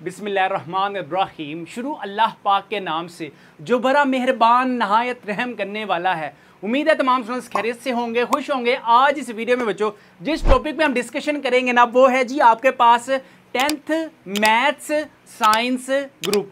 बिस्मिल्लाहिर्रहमानिर्रहीम। शुरू अल्लाह पाक के नाम से जो बड़ा मेहरबान नहायत रहम करने वाला है। उम्मीद है तमाम स्टूडेंट्स खैरियत से होंगे, खुश होंगे। आज इस वीडियो में बच्चों जिस टॉपिक पे हम डिस्कशन करेंगे ना, वो है जी आपके पास 10th मैथ्स साइंस ग्रुप।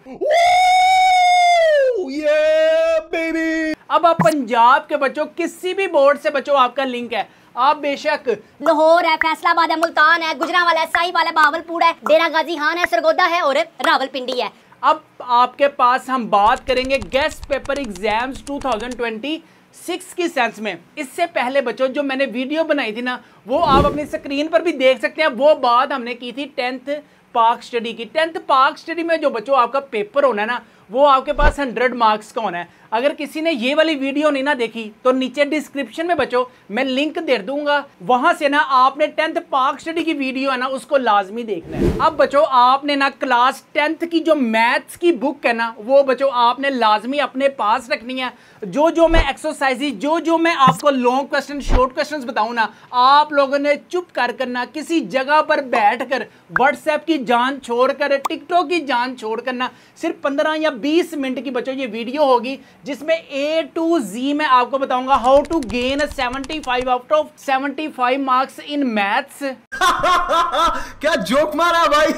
अब आप पंजाब के बच्चों किसी भी बोर्ड से बच्चों आपका लिंक है, आप बेशक लाहौर है, फैसलाबाद है, मुल्तान है, गुजरांवाला है, साहिवाल है, बहावलपुर है, डेरा गाजी खान है, सरगोदा है और रावलपिंडी है। अब आपके पास हम बात करेंगे गेस्ट पेपर एग्जाम्स 2026 की सेंस में। इससे पहले बच्चों जो मैंने वीडियो बनाई थी ना, वो आप अपनी स्क्रीन पर भी देख सकते हैं। वो बात हमने की थी 10th पाक स्टडी की। 10th पाक स्टडी में जो बच्चों आपका पेपर होना है ना, वो आपके पास 100 मार्क्स का होना है। अगर किसी ने ये वाली वीडियो नहीं ना देखी तो नीचे डिस्क्रिप्शन में बच्चों मैं लिंक दे दूंगा, वहां से ना आपने 10th पाक स्टडी की वीडियो है ना, उसको लाजमी देखना है। अब बच्चों आपने ना क्लास 10th की जो मैथ्स की बुक है ना, वो बच्चों आपने लाजमी अपने पास रखनी है। जो मैं एक्सरसाइज जो मैं आपको लॉन्ग क्वेश्चन शॉर्ट क्वेश्चन बताऊं ना, आप लोगों ने चुप कर करना किसी जगह पर बैठ कर व्हाट्सएप की जान छोड़कर, टिकटॉक की जान छोड़कर ना, सिर्फ 15 या 20 मिनट की बच्चों ये वीडियो होगी, जिसमें A to Z मैं आपको बताऊंगा how to gain 75 out of 75 marks in maths. क्या जोक मारा भाई।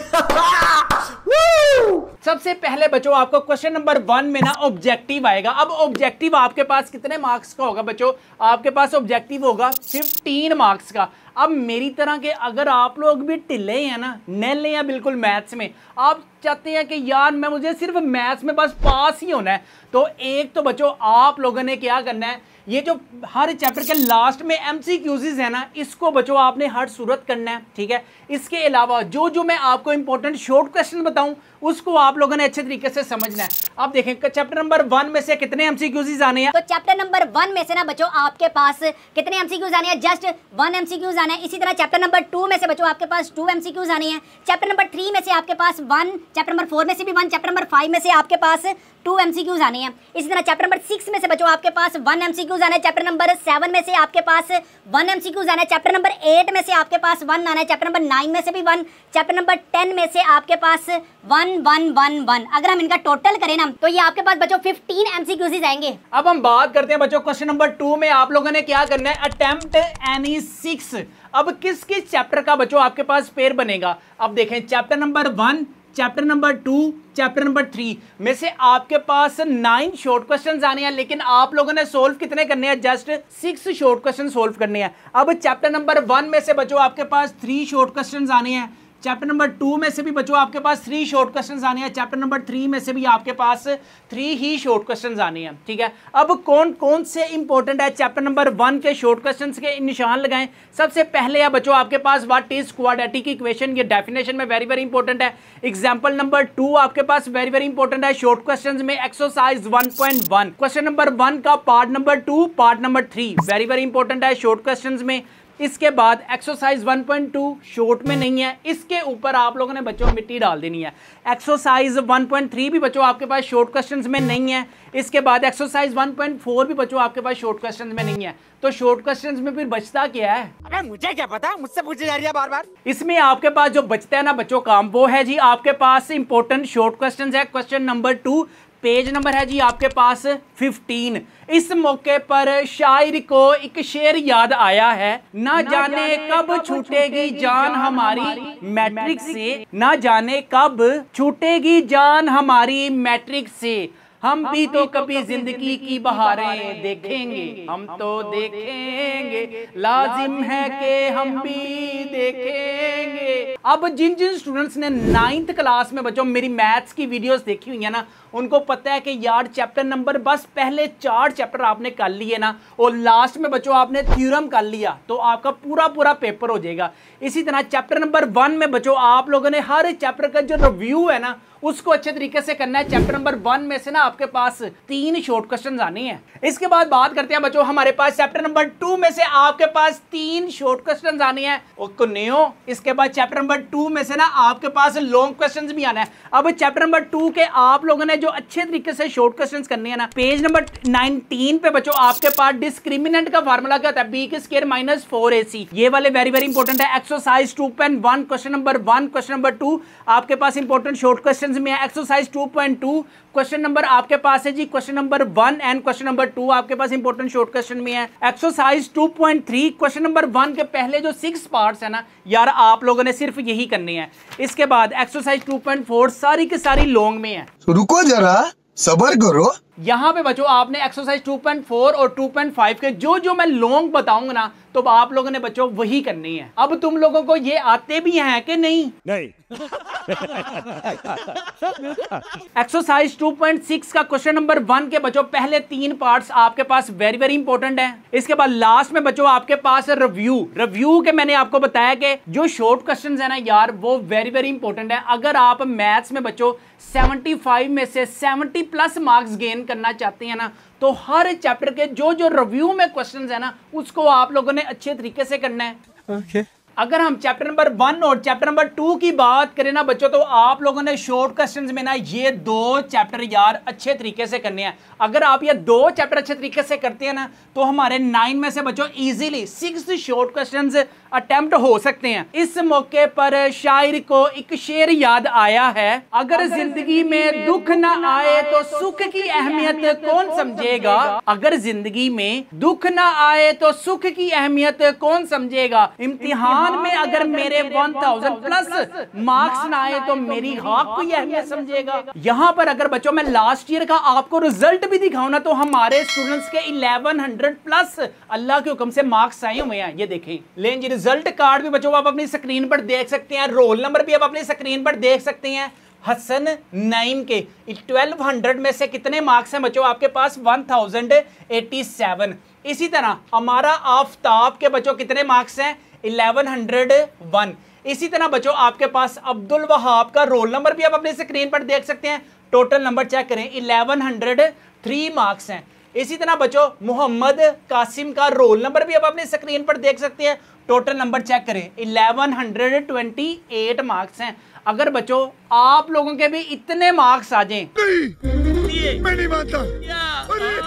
सबसे पहले बच्चों आपको क्वेश्चन नंबर 1 में ना ऑब्जेक्टिव आएगा। अब ऑब्जेक्टिव आपके पास कितने मार्क्स का होगा बच्चों? आपके पास ऑब्जेक्टिव होगा 15 मार्क्स का। अब मेरी तरह के अगर आप लोग भी टिल्ले हैं ना, नैले हैं बिल्कुल मैथ्स में, आप चाहते हैं कि यार मुझे सिर्फ मैथ्स में बस पास ही होना है, तो एक तो बच्चों आप लोगों ने क्या करना है, ये जो हर चैप्टर के लास्ट में MCQs है ना, इसको बच्चों आपने हर सूरत करना है, ठीक है। इसके अलावा जो मैं आपको इंपॉर्टेंट शॉर्ट क्वेश्चन बताऊं, उसको आप लोगों ने अच्छे तरीके से समझना है। अब देखें चैप्टर नंबर 1 में से कितने MCQs आने हैं। तो चैप्टर नंबर 1 में से ना बच्चों आपके पास कितने MCQs आने हैं? जस्ट 1 MCQs आने हैं। इसी तरह चैप्टर नंबर 2 में से बच्चों आपके पास 2 MCQs आने हैं। चैप्टर नंबर 3 में से आपके पास 1, चैप्टर नंबर 4 में से भी 1, चैप्टर नंबर 5 में से आपके पास 2 MCQs आने हैं। इसी तरह चैप्टर नंबर 6 में से बच्चों आपके पास 1 MCQs आने हैं। चैप्टर नंबर 7 में से आपके पास 1 MCQs आने हैं। चैप्टर नंबर 8 में से आपके पास 1 आना है। चैप्टर नंबर 9 में से भी 1, चैप्टर नंबर 10 में से आपके पास 1 1 1 1। अगर हम इनका टोटल करें ना, तो ये आपके पास बच्चों 15 MCQs आएंगे। अब हम बात करते हैं बच्चों क्वेश्चन नंबर 2 में आप लोगों ने क्या करना है, अटेम्प्ट एनी 6। अब किस किस चैप्टर का बच्चों आपके पास पेयर बनेगा? अब देखें chapter number 1, chapter number 2, chapter number 3 में से आपके पास 9 शॉर्ट क्वेश्चंस आने हैं, लेकिन आप लोगों ने सोल्व कितने करने हैं? जस्ट 6 शॉर्ट क्वेश्चन सोल्व करने हैं। अब चैप्टर नंबर 1 में से बच्चों आपके पास 3 शॉर्ट क्वेश्चंस आने हैं। चैप्टर नंबर 2 में से भी बच्चों आपके पास 3 शॉर्ट क्वेश्चंस आने हैं। चैप्टर नंबर 3 में से भी आपके पास 3 ही शॉर्ट क्वेश्चंस आने हैं, ठीक है। अब कौन कौन से इंपॉर्टेंट है चैप्टर नंबर 1 के शॉर्ट क्वेश्चंस के निशान लगाएं। सबसे पहले है बच्चों आपके पास व्हाट इज क्वाड्रेटिक इक्वेशन, ये डेफिनेशन में वेरी वेरी इंपॉर्टेंट है। एग्जांपल नंबर 2 आपके पास वेरी वेरी इंपॉर्टेंट है शॉर्ट क्वेश्चंस में, एक्सरसाइज 1.1 क्वेश्चन नंबर 1 का part number 2, part number 3 very very important है शॉर्ट क्वेश्चंस में। इसके बाद एक्सरसाइज 1.2 शॉर्ट में नहीं है, इसके ऊपर आप लोगों ने बच्चों मिट्टी डाल देनी है। एक्सरसाइज 1.3 भी बच्चों आपके पास शॉर्ट क्वेश्चंस में नहीं है। इसके बाद एक्सरसाइज 1.4 भी बच्चों आपके पास शॉर्ट क्वेश्चंस में नहीं है। तो शॉर्ट क्वेश्चंस में फिर बचता क्या है? अरे मुझे क्या पता, मुझसे पूछी जा रही है बार बार। इसमें आपके पास जो बचता है ना बच्चों काम, वो है जी आपके पास इंपॉर्टेंट शॉर्ट क्वेश्चंस है। क्वेश्चन नंबर 2, पेज नंबर है जी आपके पास 15। इस मौके पर शायर को एक शेर याद आया है, ना जाने कब छूटेगी जान हमारी मैट्रिक से, ना जाने कब छूटेगी जान हमारी मैट्रिक से, हम भी तो कभी जिंदगी की बहारें देखेंगे, हम तो देखेंगे, लाजिम है कि हम भी देखेंगे। अब जिन जिन स्टूडेंट्स ने 9th क्लास में बच्चों मेरी मैथ्स की वीडियोस देखी हुई है ना, उनको पता है कि यार चैप्टर नंबर बस पहले 4 चैप्टर आपने कर लिए ना, और लास्ट में बच्चों आपने थ्योरम कर लिया, तो आपका पूरा पेपर हो जाएगा। इसी तरह चैप्टर नंबर 1 में बच्चों आप लोगों ने हर चैप्टर का जो रिव्यू है ना, उसको अच्छे तरीके से करना है। चैप्टर नंबर 1 में से ना आपके पास 3 शॉर्ट क्वेश्चंस आने हैं। इसके बाद बात करते हैं बच्चों हमारे पास चैप्टर नंबर 2 में से आपके पास 3 शॉर्ट क्वेश्चंस आने हैं और कुन्नियों। इसके बाद चैप्टर नंबर नंबर 2 में से ना आपके पास लॉन्ग क्वेश्चंस भी आना है। अब चैप्टर नंबर 2 के आप लोगों ने जो अच्छे तरीके से शॉर्ट क्वेश्चंस करने हैं ना, पेज नंबर 19 पे बच्चों आपके पास डिस्क्रिमिनेंट का फार्मूला क्या होता है, b² - 4ac, ये वाले वेरी वेरी इंपॉर्टेंट है। Exercise 2.1 question number 1, question number 2 आपके पास इंपॉर्टेंट शॉर्ट क्वेश्चंस में है। एक्सरसाइज 2.2 क्वेश्चन नंबर आपके पास है जी question number 1 and question number 2 आपके पास इंपॉर्टेंट शॉर्ट क्वेश्चन में है। एक्सरसाइज 2.3 क्वेश्चन नंबर 1 के पहले जो 6 पार्ट्स है ना यार आप लोगों ने सिर्फ यही करने हैं। इसके बाद एक्सरसाइज 2.4 सारी की सारी लॉन्ग में है। रुको जरा सबर करो। यहां पे बच्चों आपने एक्सरसाइज 2.4 और 2.5 के जो जो मैं लॉन्ग बताऊंगा ना तो आप लोगों ने बच्चों वही करनी है। अब तुम लोगों को ये आते भी हैं कि नहीं? नहीं। एक्सरसाइज 2.6 का क्वेश्चन नंबर 1 के बच्चों पहले 3 पार्ट्स आपके पास वेरी वेरी इंपॉर्टेंट है। इसके बाद लास्ट में बच्चों आपके पास रिव्यू के मैंने आपको बताया कि जो शॉर्ट क्वेश्चंस है ना यार वो वेरी वेरी इंपॉर्टेंट है। अगर आप मैथ्स में बच्चों 75 में से 70 प्लस मार्क्स गेन करना चाहते हैं ना तो हर चैप्टर के जो जो रिव्यू में क्वेश्चंस है ना उसको आप लोगों ने अच्छे तरीके से करना है। Okay. अगर हम चैप्टर नंबर 1 और चैप्टर नंबर 2 की बात करें ना बच्चों तो आप लोगों ने शॉर्ट क्वेश्चंस में ना ये 2 चैप्टर यार अच्छे तरीके से करने हैं। अगर आप ये 2 चैप्टर अच्छे तरीके से करते हैं ना तो हमारे 9 में से बच्चों इजीली 6 शॉर्ट क्वेश्चंस अटेम्प्ट हो सकते हैं। इस मौके पर शायर को एक शेर याद आया है, अगर जिंदगी में दुख ना आए तो सुख की अहमियत कौन समझेगा, अगर जिंदगी में दुख ना आए तो सुख की अहमियत कौन समझेगा, इम्तिहान में अगर मेरे 1000 प्लस मार्क्स ना आए तो मेरी खाक को अहमियत समझेगा। यहां पर अगर बच्चों मैं लास्ट ईयर का आपको रिजल्ट भी दिखाऊं ना तो हमारे स्टूडेंट्स के 1100 प्लस अल्लाह के हुक्म से मार्क्स आए हुए हैं। ये देखें लें जी रिजल्ट कार्ड भी बच्चों आप अपनी स्क्रीन पर देख सकते हैं, रोल नंबर भी आप अपनी स्क्रीन पर देख सकते हैं। हसन नईम के 1200 में से कितने मार्क्स हैं बच्चों आपके पास 1087। इसी तरह हमारा आफ्ताब के बच्चों कितने मार्क्स हैं 1101। इसी तरह बच्चों आपके पास अब्दुल वहाब का रोल नंबर भी आप अपनी स्क्रीन पर देख सकते हैं, टोटल नंबर चेक करें 1103 मार्क्स हैं। इसी तरह बच्चों मोहम्मद कासिम का रोल नंबर भी आप अपनी स्क्रीन पर देख सकते हैं, टोटल नंबर चेक करें 1128 मार्क्स हैं। अगर बच्चों आप लोगों के भी इतने मार्क्स आ जाएं मैं नहीं मानता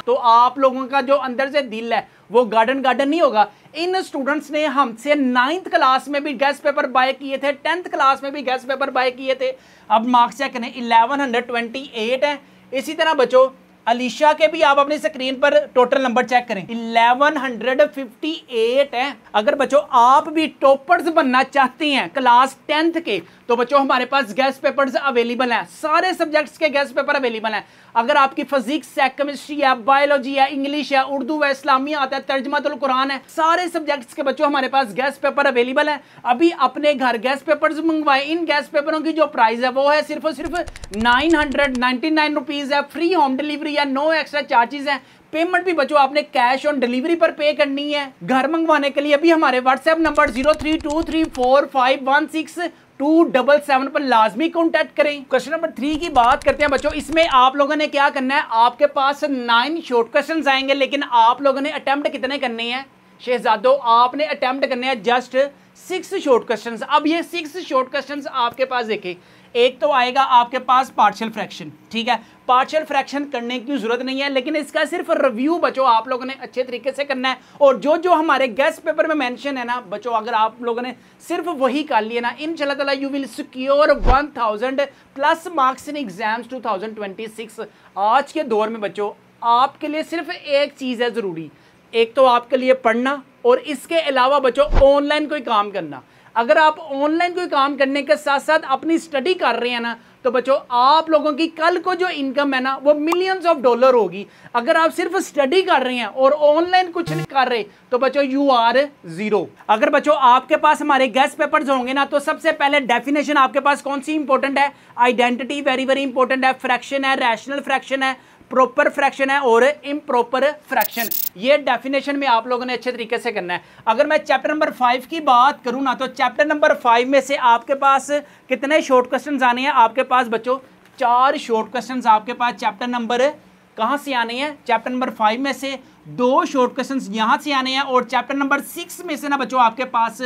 तो आप लोगों का जो अंदर से दिल है वो गार्डन गार्डन नहीं होगा। इन स्टूडेंट्स ने हमसे 9th क्लास में भी गेस्ट पेपर बाय किए थे, 10th क्लास में भी गेस्ट पेपर बाय किए थे। अब मार्क्स चेक करें 1128 है। इसी तरह बच्चों अलीशा के भी आप अपनी स्क्रीन पर टोटल नंबर चेक करें 1158 है। अगर बच्चों आप भी टॉपर्स बनना चाहते हैं क्लास 10th के तो बच्चों हमारे पास गेस्ट पेपर्स अवेलेबल हैं, सारे सब्जेक्ट्स के गेस्ट पेपर अवेलेबल हैं। अगर आपकी फिजिक्स है, केमिस्ट्री है, बायोलॉजी है, इंग्लिश है, उर्दू है, इस्लामिया आता है, तर्जमातुल कुरान है, सारे सब्जेक्ट्स के बच्चों हमारे पास गेस्ट पेपर अवेलेबल है। अभी अपने घर गेस्ट पेपर्स मंगवाए। इन गेस्ट पेपरों की जो प्राइस है वो है सिर्फ और सिर्फ 999 रुपीज है। फ्री होम डिलीवरी है, नो एक्स्ट्रा चार्जेस है। पेमेंट भी बच्चों आपने कैश ऑन डिलीवरी पर पे करनी है। घर मंगवाने के लिए अभी हमारे व्हाट्सएप नंबर 03234516 पर लाजमी कॉन्टैक्ट करें। क्वेश्चन नंबर 3 की बात करते हैं बच्चों। इसमें आप लोगों ने क्या करना है, आपके पास 9 शॉर्ट क्वेश्चंस आएंगे लेकिन आप लोगों ने अटेम्प्ट कितने करने हैं शहजादो, आपने अटेम्प्ट करने हैं जस्ट 6 शॉर्ट क्वेश्चंस। अब ये 6 शॉर्ट क्वेश्चंस आपके पास देखें, एक तो आएगा आपके पास पार्शियल फ्रैक्शन, ठीक है। पार्शियल फ्रैक्शन करने की जरूरत नहीं है लेकिन इसका सिर्फ रिव्यू बच्चों आप लोगों ने अच्छे तरीके से करना है। और जो जो हमारे गेस्ट पेपर में मेंशन है ना बच्चों अगर आप लोगों ने सिर्फ वही कर लिए ना इंशाल्लाह ताला you will secure 1000 plus marks in exams 2026। आज के दौर में बच्चों आपके लिए सिर्फ एक चीज़ है ज़रूरी, एक तो आपके लिए पढ़ना और इसके अलावा बच्चों ऑनलाइन कोई काम करना। अगर आप ऑनलाइन कोई काम करने के साथ साथ अपनी स्टडी कर रहे हैं ना तो बच्चों आप लोगों की कल को जो इनकम है ना वो मिलियंस ऑफ डॉलर होगी। अगर आप सिर्फ स्टडी कर रहे हैं और ऑनलाइन कुछ नहीं कर रहे तो बच्चों यू आर जीरो। अगर बच्चों आपके पास हमारे गेस्ट पेपर्स होंगे ना तो सबसे पहले डेफिनेशन आपके पास कौन सी इंपॉर्टेंट है, आइडेंटिटी वेरी वेरी इंपॉर्टेंट है, फ्रैक्शन है, रैशनल फ्रैक्शन है, प्रॉपर फ्रैक्शन है और इम्प्रॉपर फ्रैक्शन। ये डेफिनेशन में आप लोगों ने अच्छे तरीके से करना है। अगर मैं चैप्टर नंबर 5 की बात करूं ना तो चैप्टर नंबर 5 में से आपके पास कितने शॉर्ट क्वेश्चंस आने हैं, आपके पास बच्चों 4 शॉर्ट क्वेश्चंस आपके पास चैप्टर नंबर कहां से आने हैं, चैप्टर नंबर 5 में से 2 शॉर्ट क्वेश्चंस यहां से आने हैं और चैप्टर नंबर 6 में से ना बच्चों आपके पास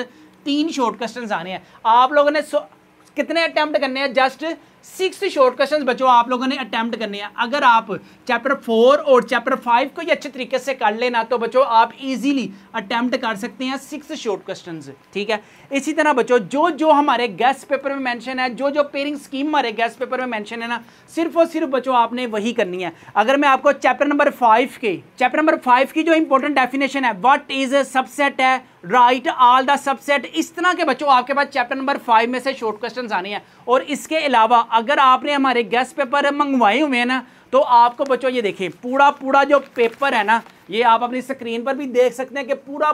3 शॉर्ट क्वेश्चन आने हैं। आप लोगों ने कितने अटेम्प्ट करने हैं? जस्ट 6 शॉर्ट क्वेश्चंस बच्चों आप लोगों ने अटेम्प्ट करने हैं। अगर आप चैप्टर 4 और चैप्टर 5 को ही अच्छे तरीके से कर लेना तो बच्चों आप इजीली अटेम्प्ट कर सकते हैं 6 शॉर्ट क्वेश्चंस, ठीक है। इसी तरह बच्चों जो जो हमारे गेस्ट पेपर में मेंशन है, जो जो पेयरिंग स्कीम हमारे गेस्ट पेपर में मेंशन है ना, सिर्फ और सिर्फ बच्चों आपने वही करनी है। अगर मैं आपको चैप्टर नंबर 5 की जो इंपॉर्टेंट डेफिनेशन है, व्हाट इज सबसेट है, राइट ऑल द सबसेट, इस तरह के बच्चों आपके पास चैप्टर नंबर 5 में से शॉर्ट क्वेश्चंस आने हैं। और इसके अलावा अगर आपने हमारे गेस्ट पेपर मंगवाए हुए हैं ना, तो आपको बच्चों ये देखिए पूरा जो पेपर है ना, ये आप अपनी स्क्रीन पर भी देख सकते हैं कि पूरा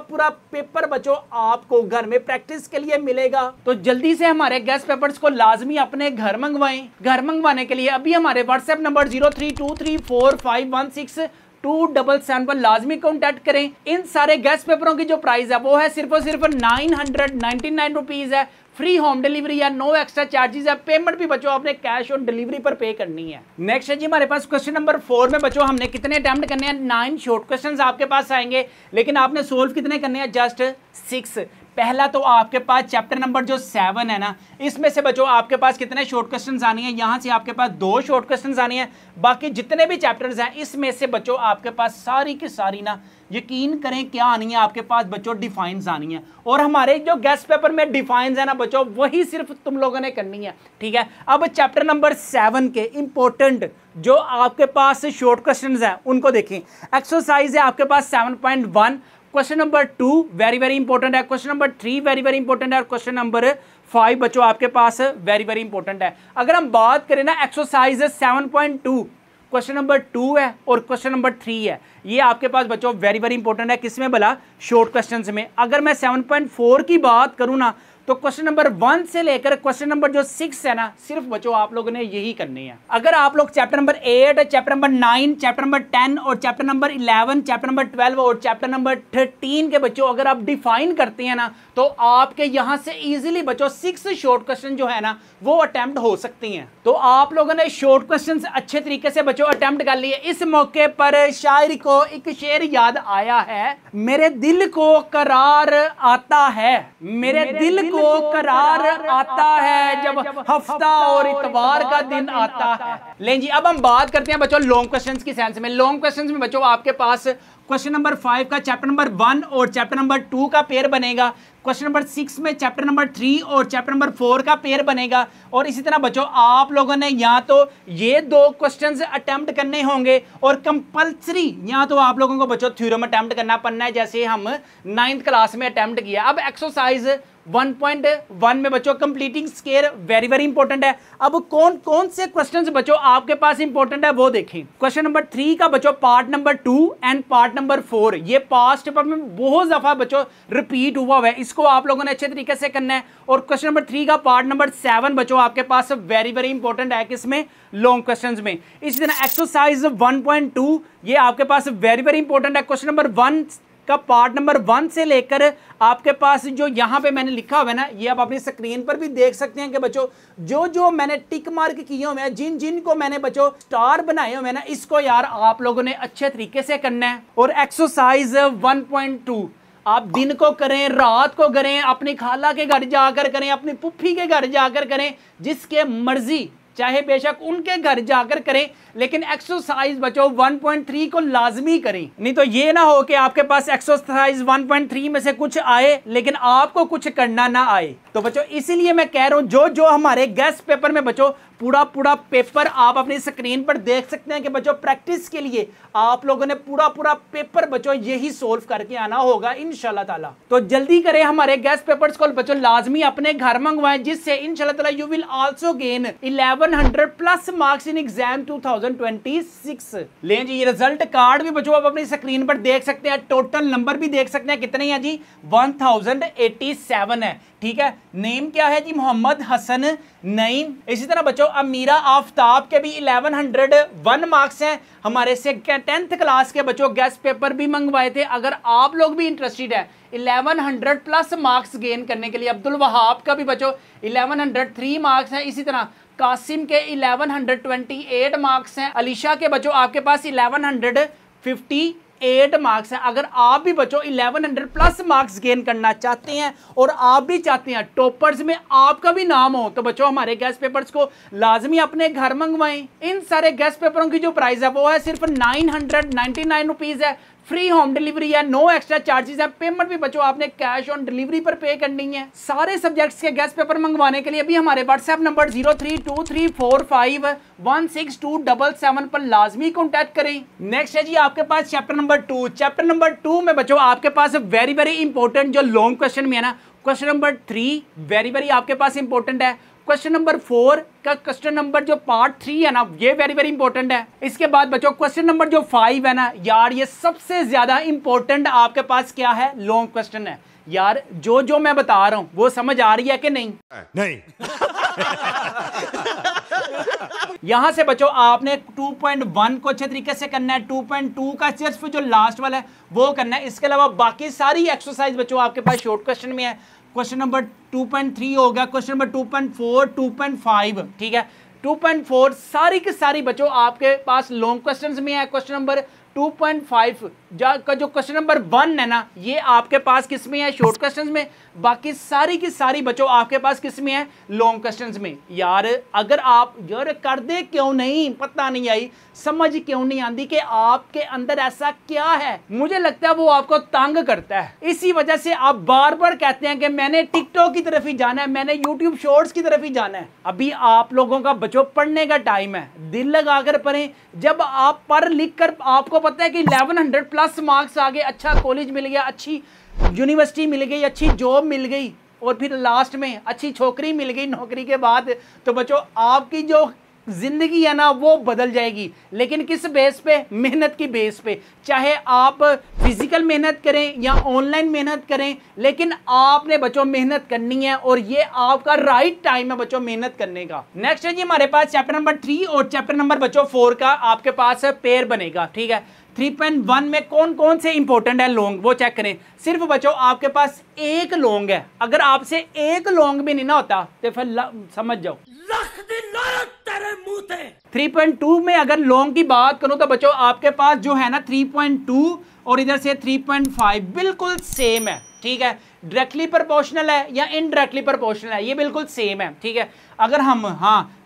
पेपर बच्चों आपको घर में प्रैक्टिस के लिए मिलेगा। तो जल्दी से हमारे गेस्ट पेपर्स को लाजमी अपने घर मंगवाएं। घर मंगवाने के लिए अभी हमारे व्हाट्सएप नंबर 0323451627 पर लाजमी कॉन्टैक्ट करें। इन सारे गेस्ट पेपरों की जो प्राइस है वो है सिर्फ और सिर्फ 999 रुपीज है। फ्री होम डिलीवरी है, नो एक्स्ट्रा चार्जेस है। पेमेंट भी बच्चों आपने कैश ऑन डिलीवरी पर पे करनी है। नेक्स्ट है जी हमारे पास क्वेश्चन नंबर 4 में बच्चों हमने कितने अटेम्प्ट करने हैं? 9 शॉर्ट क्वेश्चंस आपके पास आएंगे, लेकिन आपने सोल्व कितने करने हैं? जस्ट 6। पहला तो आपके पास चैप्टर नंबर जो 7 है ना, इसमें से बच्चों आपके पास कितने शॉर्ट क्वेश्चंस आनी है? यहाँ से आपके पास 2 शॉर्ट क्वेश्चंस आनी है। बाकी जितने भी चैप्टर्स हैं इसमें से बच्चों आपके पास सारी की सारी ना, यकीन करें क्या आनी है आपके पास बच्चों? डिफाइंस आनी है। और हमारे जो गेस्ट पेपर में डिफाइंस है ना बच्चों, वही सिर्फ तुम लोगों ने करनी है, ठीक है। अब चैप्टर नंबर 7 के इंपॉर्टेंट जो आपके पास शॉर्ट क्वेश्चंस हैं उनको देखें। एक्सरसाइज है आपके पास 7.1, question number 2 very very important है, question number 3 very very important है, और क्वेश्चन नंबर 5 बच्चों आपके पास वेरी वेरी इंपॉर्टेंट है। अगर हम बात करें ना एक्सरसाइज 7.2, क्वेश्चन नंबर 2 है और क्वेश्चन नंबर 3 है, ये आपके पास बच्चों वेरी वेरी इंपॉर्टेंट है। किसमें भला? शॉर्ट क्वेश्चंस में। अगर मैं 7.4 की बात करूं ना, तो क्वेश्चन नंबर 1 से लेकर क्वेश्चन नंबर जो 6 है ना, सिर्फ बच्चों आप लोगों ने यही करनी है। अगर आप लोग chapter number 8, chapter number 9, chapter number 10 और चैप्टर नंबर 11, चैप्टर नंबर 12 और चैप्टर नंबर 13 के बच्चों अगर आप डिफाइन करते हैं ना, तो आपके यहां से इजीली बच्चों 6 शॉर्ट क्वेश्चन जो है ना वो अटेम्प्ट हो सकती हैं। तो आप लोगों ने शॉर्ट क्वेश्चन अच्छे तरीके से बच्चों अटेम्प्ट कर लिए। इस मौके पर शायरी को एक शेर याद आया है, मेरे दिल को करार आता है, मेरे दिल को करार आता है जब हफ्ता और इतवार का दिन आता है। लें जी अब हम बात करते हैं बच्चों लॉन्ग क्वेश्चंस की सेंस में। लॉन्ग क्वेश्चंस में बच्चों आपके पास क्वेश्चन नंबर 5 का चैप्टर नंबर 1 और चैप्टर नंबर 2 का पेयर बनेगा। क्वेश्चन नंबर 6 में चैप्टर नंबर 3 और चैप्टर नंबर 4 का पेयर बनेगा। और इसी तरह बच्चों आप लोगों ने या तो ये 2 क्वेश्चंस अटेम्प्ट करने होंगे और कंपलसरी या तो आप लोगों को बच्चों थ्योरम अटेम्प्ट करना पड़ना है, जैसे हम 9th क्लास में अटेम्प्ट किया। अब एक्सरसाइज 1.1 में बच्चों completing square very very important है। अब कौन कौन से क्वेश्चंस बच्चों आपके पास इंपॉर्टेंट है वो देखें। क्वेश्चन नंबर 3 का बच्चों part number 2 and part number 4, ये पास्ट पेपर में बहुत दफा बच्चों रिपीट हुआ है, इसको आप लोगों ने अच्छे तरीके से करना है। और क्वेश्चन नंबर 3 का पार्ट नंबर 7 बच्चों आपके पास वेरी वेरी इंपॉर्टेंट है, किसमें? लॉन्ग क्वेश्चंस में। इसी तरह एक्सरसाइज 1.2 ये आपके पास वेरी वेरी इंपॉर्टेंट है। क्वेश्चन नंबर 1 का पार्ट नंबर 1 से लेकर आपके पास जो यहां पे मैंने लिखा हुआ है ना, ये आप अपनी स्क्रीन पर भी देख सकते हैं कि बच्चों जो जो मैंने टिक मार्क किए हुए हैं, जिन जिन को मैंने बच्चों स्टार बनाए हुए हैं ना, इसको यार आप लोगों ने अच्छे तरीके से करना है। और एक्सरसाइज 1.2 आप दिन को करें, रात को करें, अपनी खाला के घर जाकर करें, अपनी पुप्पी के घर जाकर करें, जिसके मर्जी चाहे बेशक उनके घर जाकर करें, लेकिन एक्सरसाइज बच्चों 1.3 को लाजमी करें। नहीं तो ये ना हो कि आपके पास एक्सरसाइज 1.3 में से कुछ आए लेकिन आपको कुछ करना ना आए। तो बच्चों इसीलिए मैं कह रहा हूं जो जो हमारे गेस्ट पेपर में बच्चों पूरा पेपर आप अपनी स्क्रीन पर देख सकते हैं कि बच्चों प्रैक्टिस के लिए आप लोगों ने पूरा पेपर बच्चों यही सोल्व करके आना होगा इंशाल्लाह ताला। तो जल्दी करें, हमारे गेस्ट पेपर्स को बच्चों लाजमी अपने घर मंगवाएं, जिससे इंशाल्लाह ताला you will also gain 1100 plus marks in exam 2026। लें जी ये रिजल्ट कार्ड भी बच्चों आप अपनी स्क्रीन पर देख सकते हैं, टोटल नंबर भी देख सकते हैं कितने हैं जी, 1087 है, ठीक है। नेम क्या है जी? मोहम्मद हसन नईम। इसी तरह बच्चों अमीरा आफ्ताब के भी 1101 मार्क्स हैं। हमारे से 10th क्लास के बच्चों गेस्ट पेपर भी मंगवाए थे। अगर आप लोग भी इंटरेस्टेड है 1100 प्लस मार्क्स गेन करने के लिए, अब्दुल वहाब का भी बच्चों 1103 मार्क्स है। इसी तरह कासिम के 1128 मार्क्स हैं। अलीशा के बच्चों आपके पास 1150 8 मार्क्स हैं। अगर आप भी बच्चों 1100 प्लस मार्क्स गेन करना चाहते हैं और आप भी चाहते हैं टॉपर्स में आपका भी नाम हो, तो बच्चों हमारे गेस्ट पेपर्स को लाजमी अपने घर मंगवाएं। इन सारे गेस्ट पेपरों की जो प्राइस है वो है सिर्फ 999 रुपीज है। फ्री होम डिलीवरी है, नो एक्स्ट्रा चार्जेस है। पेमेंट भी बच्चों आपने कैश ऑन डिलीवरी पर पे करनी है। सारे सब्जेक्ट्स के गेस्ट पेपर मंगवाने के लिए अभी हमारे व्हाट्सएप नंबर 0323451627 पर लाजमी कॉन्टैक्ट करें। नेक्स्ट है जी आपके पास चैप्टर नंबर 2। चैप्टर नंबर 2 में बच्चों आपके पास वेरी वेरी इंपॉर्टेंट जो लॉन्ग क्वेश्चन में है ना, क्वेश्चन नंबर 3 वेरी वेरी आपके पास इंपॉर्टेंट है। क्वेश्चन नंबर 4 का क्वेश्चन नंबर जो पार्ट 3 है ना, ये वेरी वेरी इंपॉर्टेंट है। इसके बाद बच्चों क्वेश्चन नंबर जो 5 है ना यार, ये सबसे ज्यादा इंपॉर्टेंट आपके पास क्या है, लॉन्ग क्वेश्चन है। यार जो मैं बता रहा हूं वो समझ आ रही है कि नहीं? नहीं। यहां से बच्चों आपने 2.1 को अच्छे तरीके से करना है, 2.2 का सिर्फ जो लास्ट वाला है वो करना है। इसके अलावा बाकी सारी एक्सरसाइज बच्चों आपके पास शॉर्ट क्वेश्चन में है। क्वेश्चन नंबर 2.3 हो गया, क्वेश्चन नंबर 2.4, 2.5, ठीक है। 2.4 सारी की सारी बच्चों आपके पास लॉन्ग क्वेश्चंस में है। क्वेश्चन नंबर 2.5 का जो क्वेश्चन नंबर 1 है ना, ये आपके पास किस में है, शॉर्ट क्वेश्चंस में। बाकी सारी की सारी बच्चों आपके पास किस में है, लॉन्ग क्वेश्चंस में। यार अगर आप यार कर दे क्यों नहीं, पता नहीं आई, समझ क्यों नहीं आती कि आपके अंदर ऐसा क्या है। मुझे लगता है वो आपको तंग करता है, इसी वजह से आप बार बार कहते हैं कि मैंने टिकटॉक की तरफ ही जाना है, मैंने यूट्यूब शॉर्ट्स की तरफ ही जाना है। अभी आप लोगों का बच्चों पढ़ने का टाइम है, दिल लगाकर पढ़ें। जब आप पढ़ लिख कर आपको पता है कि 1100 प्लस मार्क्स आ गए, अच्छा कॉलेज मिल गया, अच्छी यूनिवर्सिटी मिल गई, अच्छी जॉब मिल गई और फिर लास्ट में अच्छी छोकरी मिल गई नौकरी के बाद, तो बच्चों आपकी जो जिंदगी है ना वो बदल जाएगी। लेकिन किस बेस पे, मेहनत की बेस पे। चाहे आप फिजिकल मेहनत करें या ऑनलाइन मेहनत करें, लेकिन आपने बच्चों मेहनत करनी है और ये आपका राइट टाइम है बच्चों मेहनत करने का। नेक्स्ट है जी हमारे पास चैप्टर नंबर 3 और चैप्टर नंबर बच्चों 4 का आपके पास पेयर बनेगा, ठीक है। 3.1 में कौन कौन से इंपॉर्टेंट है लॉन्ग, वो चेक करें। सिर्फ बच्चों आपके पास एक लॉन्ग है, अगर आपसे एक लॉन्ग भी नहीं ना होता तो फिर समझ जाओ 3.2 में अगर लॉन्ग की बात करूं तो बच्चों आपके पास जो है ना 3.2 और इधर से 3.5 बिल्कुल सेम है, ठीक है। डायरेक्टली प्रोपोर्शनल है या इनडायरेक्टली प्रोपोर्शनल है, ये बिल्कुल सेम है, ठीक है। अगर हम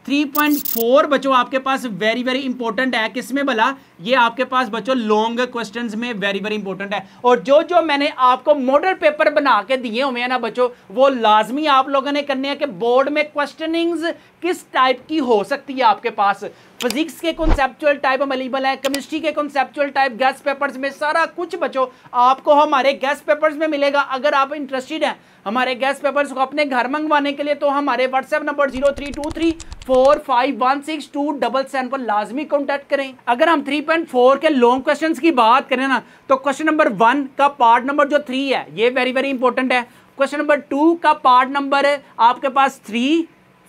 3.4 बच्चों आपके पास वेरी वेरी इंपॉर्टेंट है, किसमें भला, ये आपके पास बच्चों लॉन्ग क्वेश्चंस में वेरी वेरी इंपॉर्टेंट है। और जो मैंने आपको मॉडल पेपर बना के दिए हुए हैं ना बच्चों, वो लाजमी आप लोगों ने करने हैं कि बोर्ड में क्वेश्चनिंग्स किस टाइप की हो सकती है आपके पास। फिजिक्स के कॉन्सेप्चुअल टाइप अवेलेबल है, केमिस्ट्री के कॉन्सेप्चुअल टाइप गेस्ट पेपर्स में, सारा कुछ बच्चों आपको हमारे गेस्ट पेपर्स में मिलेगा। अगर आप इंटरेस्टेड हैं हमारे गेस्ट पेपर्स को अपने घर मंगवाने के लिए, तो हमारे व्हाट्सएप नंबर 0323451627 पर लाजमी कॉन्टैक्ट करें। अगर हम 3.4 के लॉन्ग क्वेश्चंस की बात करें ना, तो क्वेश्चन नंबर 1 का पार्ट नंबर जो 3 है ये वेरी वेरी इंपॉर्टेंट है। क्वेश्चन नंबर 2 का पार्ट नंबर है आपके पास 3,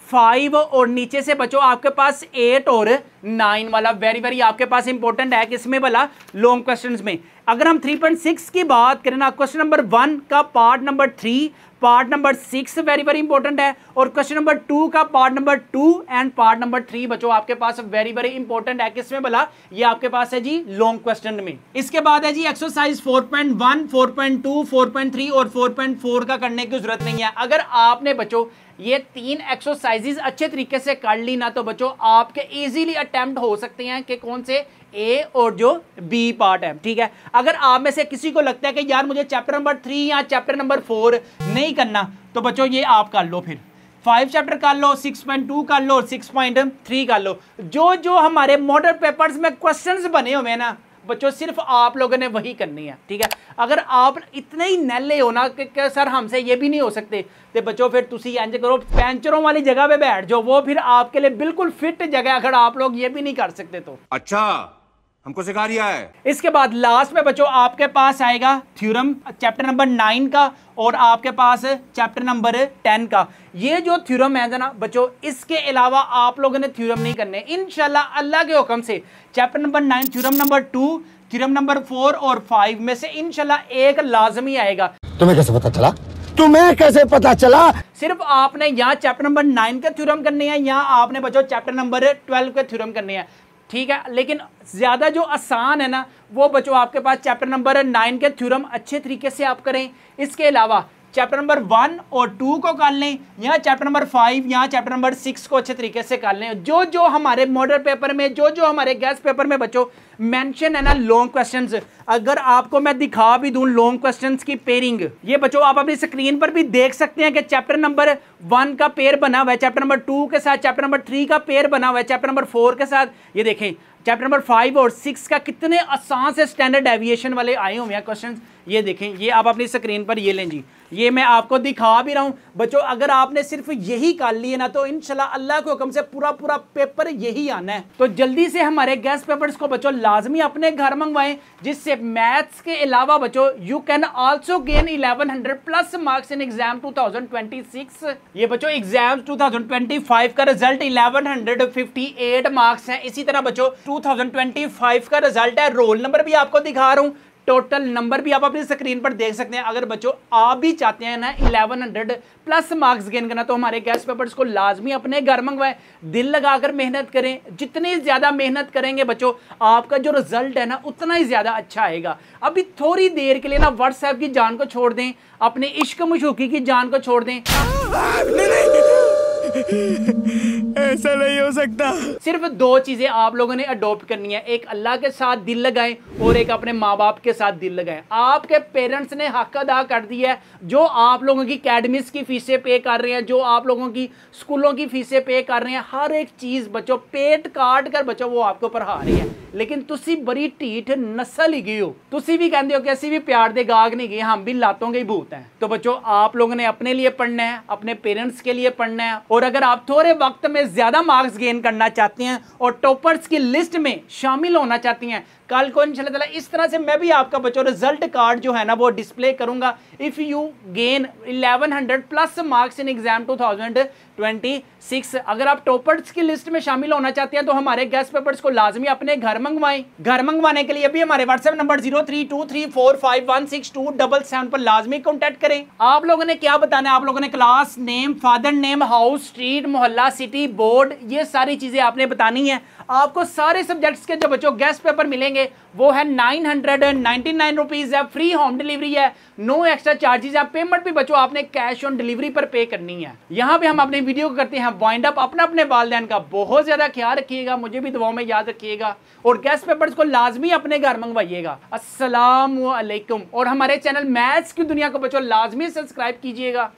5 और नीचे से बच्चों आपके पास 8 और 9 वाला वेरी वेरी आपके पास इंपॉर्टेंट है, किसमें वाला, लॉन्ग क्वेश्चंस में। अगर हम 3.6 की बात करें ना, क्वेश्चन नंबर 1 का part number 3, part number 6 very very important है, और क्वेश्चन नंबर 2 का part number 2 and part number 3 बच्चों आपके पास वेरी वेरी इंपॉर्टेंट है, किसमें भला, ये आपके पास है जी लॉन्ग क्वेश्चन में। इसके बाद है जी एक्सरसाइज 4.1, 4.2, 4.3 और 4.4 का करने की जरूरत नहीं है। अगर आपने बच्चों ये 3 एक्सरसाइजेज अच्छे तरीके से कर ली ना, तो बच्चों आपके इजीली अटेम्प्ट हो सकते हैं कि कौन से ए और जो बी पार्ट है, ठीक है। अगर आप में से किसी को लगता है कि यार मुझे चैप्टर नंबर 3 या चैप्टर नंबर 4 नहीं करना, तो बच्चों ये आप कर लो, फिर 5 चैप्टर कर लो, 6.2 कर लो और 6.3 कर लो। जो हमारे मॉडल पेपर्स में क्वेश्चंस बने हुए हैं ना बच्चों, सिर्फ आप लोगों ने वही करनी है, ठीक है। अगर आप इतने ही नैले हो ना कि सर हमसे ये भी नहीं हो सकते, तो बच्चों फिर तुसी इंज करो, पेंचरों वाली जगह पे बैठ जाओ, वो फिर आपके लिए बिल्कुल फिट जगह, अगर आप लोग ये भी नहीं कर सकते तो। अच्छा, हमको सिखा रिया है। इसके बाद लास्ट में बच्चों आपके पास आएगा थ्योरम चैप्टर नंबर 9 का और आपके पास चैप्टर नंबर 10 का। ये जो थ्योरम है ना बच्चों, इसके अलावा आप लोगों ने थ्योरम नहीं करने इंशाल्लाह अल्लाह के हुक्म से। Chapter number 9, theorem number 2, theorem number 4 और 5 में से इंशाल्लाह एक लाजमी आएगा। तुम्हें कैसे पता चला? तुम्हें कैसे पता चला? सिर्फ आपने यहाँ चैप्टर नंबर 9 के थ्योरम करने हैं, यहाँ आपने बच्चों चैप्टर नंबर 12 के थ्योरम करने हैं। ठीक है, लेकिन ज़्यादा जो आसान है ना वो बच्चों आपके पास चैप्टर नंबर 9 के थ्योरम अच्छे तरीके से आप करें। इसके अलावा चैप्टर नंबर 1 और 2 को कर लें, या चैप्टर नंबर 5 या चैप्टर नंबर 6 को अच्छे तरीके से कर लें। जो जो हमारे मॉडल पेपर में, जो जो हमारे गेस्ट पेपर में बच्चों मेंशन है ना लॉन्ग क्वेश्चंस, अगर आपको मैं दिखा भी दूं लॉन्ग क्वेश्चंस की पेयरिंग, ये बच्चों आप अपनी स्क्रीन पर भी देख सकते हैं कि चैप्टर नंबर 1 का पेयर बना हुआ है चैप्टर नंबर 2 के साथ, चैप्टर नंबर 3 का पेयर बना हुआ है चैप्टर नंबर 4 के साथ। ये देखें चैप्टर नंबर 5 और 6 का कितने आसान से स्टैंडर्ड डेविएशन वाले आए हुए हैं क्वेश्चंस। ये देखें, ये आप अपनी स्क्रीन पर ये लें जी, ये मैं आपको दिखा भी रहा हूं बच्चों। अगर आपने सिर्फ यही कर लिए ना तो इंशाल्लाह अल्लाह के हुक्म से पूरा पूरा पेपर यही आना है। तो जल्दी से हमारे गेस्ट पेपर्स को बच्चों लाजमी अपने घर मंगवाएं, जिससे मैथ्स के अलावा बच्चों you can also gain 1100 plus marks in exam 2026। ये बच्चों एग्जाम 2025 का रिजल्ट 1158 मार्क्स है। इसी तरह बच्चों 2025 का रिजल्ट है, रोल नंबर भी आपको दिखा रहा हूं, टोटल नंबर भी आप अपनी स्क्रीन पर देख सकते हैं। अगर बच्चों आप भी चाहते हैं ना 1100 प्लस मार्क्स गेन करना तो हमारे गेस्ट पेपर्स को लाजमी अपने घर मंगवाएं, दिल लगाकर मेहनत करें। जितनी ज़्यादा मेहनत करेंगे बच्चों आपका जो रिजल्ट है ना उतना ही ज़्यादा अच्छा आएगा। अभी थोड़ी देर के लिए ना व्हाट्सएप की जान को छोड़ दें, अपने इश्क मशूकी की जान को छोड़ दें। ऐसा नहीं हो सकता। सिर्फ 2 चीजें आप लोगों ने अडॉप्ट करनी है, एक अल्लाह के साथ दिल लगाएं और एक अपने माँ बाप के साथ दिल लगाएं। आपके पेरेंट्स ने हक अदा कर दिया है, जो आप लोगों की अकेडमीज की फीसें पे कर रहे हैं, जो आप लोगों की स्कूलों की फीसें पे कर रहे हैं, हर एक चीज बच्चों पेट काट कर बच्चों वो आपको पढ़ा रही है। लेकिन तुसी बड़ी ढीठ नस्ल ही गई हो, तुसी भी कहते हो कि असी भी प्यार दे गाग नहीं गए, हम भी लातों के ही भूत हैं। तो बच्चों आप लोगों ने अपने लिए पढ़ना है, अपने पेरेंट्स के लिए पढ़ना है, और अगर आप थोड़े वक्त में ज्यादा मार्क्स गेन करना चाहते हैं और टॉपर्स की लिस्ट में शामिल होना चाहती हैं, कल को इंशाल्लाह ताला इस तरह से मैं भी आपका बच्चों रिजल्ट कार्ड जो है ना वो डिस्प्ले करूंगा। If you gain 1100 plus marks in exam 2026, अगर आप टॉपर्स की लिस्ट में शामिल होना चाहते हैं तो हमारे गेस्ट पेपर्स को लाजमी अपने घर मंगवाएं। घर मंगवाने के लिए भी हमारे व्हाट्सएप नंबर 0323451677 पर लाजमी कॉन्टैक्ट करें। आप लोगों ने क्या बताना है, आप लोगों ने class name, father name, house, street, मोहल्ला, सिटी, बोर्ड, ये सारी चीजें आपने बतानी है। आपको सारे सब्जेक्ट्स के जो बच्चों गेस्ट पेपर मिलेंगे वो है 999 रुपीज है, फ्री होम डिलीवरी है, नो एक्स्ट्रा चार्जेस है। पेमेंट भी बच्चों आपने कैश ऑन डिलीवरी पर पे करनी है। यहाँ पे हम अपने वीडियो को करते हैं वाइंड अप। अपने वालिदैन का बहुत ज्यादा ख्याल रखिएगा, मुझे भी दुआओं में याद रखिएगा, और गेस्ट पेपर्स को लाजमी अपने घर मंगवाइएगा। अस्सलाम वालेकुम। और हमारे चैनल मैथ्स की दुनिया को बच्चों लाजमी सब्सक्राइब कीजिएगा।